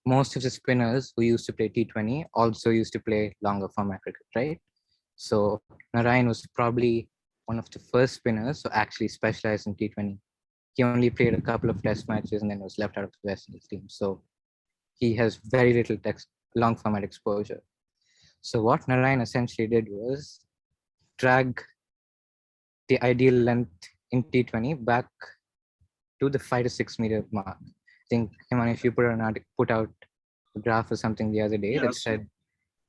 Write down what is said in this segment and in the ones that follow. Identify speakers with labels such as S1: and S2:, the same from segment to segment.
S1: most of the spinners who used to play T20 also used to play longer format cricket, right? So Narine was probably one of the first spinners who actually specialized in T20. He only played a couple of test matches and then was left out of the West Indies team. So he has very little long format exposure. So what Narine essentially did was drag the ideal length in T20 back to the 5 to 6 meter mark. I think, Himan, if you put out a graph or something the other day that said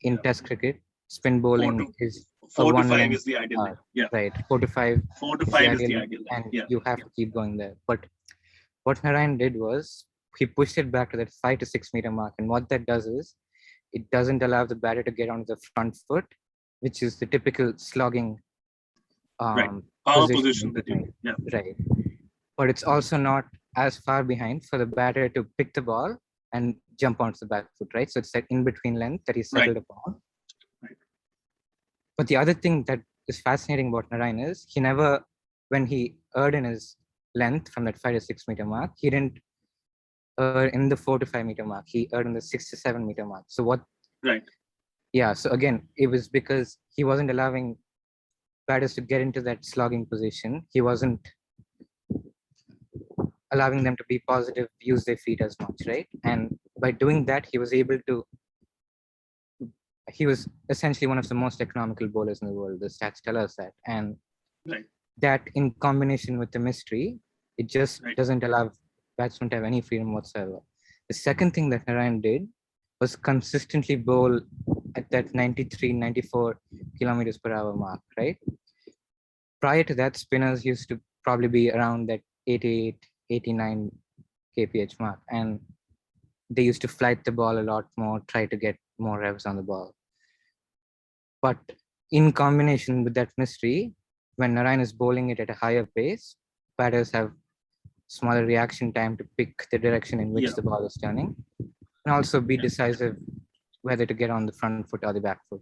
S1: in Test cricket, spin bowling is
S2: 4 to 5
S1: length
S2: is the ideal length. Yeah.
S1: Right. 4 to 5.
S2: 4 to 5 is the ideal length.
S1: And you have to keep going there. But what Narine did was he pushed it back to that 5 to 6 meter mark. And what that does is it doesn't allow the batter to get onto the front foot, which is the typical slogging
S2: position.
S1: Right. But it's also not as far behind for the batter to pick the ball and jump onto the back foot, right? So it's that in-between length that he settled upon.
S2: Right.
S1: But the other thing that is fascinating about Narine is he never, when he erred in his length from that 5 to 6 meter mark, he didn't err in the 4 to 5 meter mark. He erred in the 6 to 7 meter mark. So what?
S2: Right.
S1: Yeah. So again, it was because he wasn't allowing batters to get into that slogging position. He wasn't allowing them to be positive, use their feet as much, right? And by doing that, he was essentially one of the most economical bowlers in the world. The stats tell us that. And that in combination with the mystery, it just doesn't allow batsmen to have any freedom whatsoever. The second thing that Narine did was consistently bowl at that 93, 94 kilometers per hour mark, right? Prior to that, spinners used to probably be around that 88, 89 kph mark, and they used to flight the ball a lot more, try to get more revs on the ball. But in combination with that mystery, when Narine is bowling it at a higher pace, batters have smaller reaction time to pick the direction in which the ball is turning, and also be decisive whether to get on the front foot or the back foot.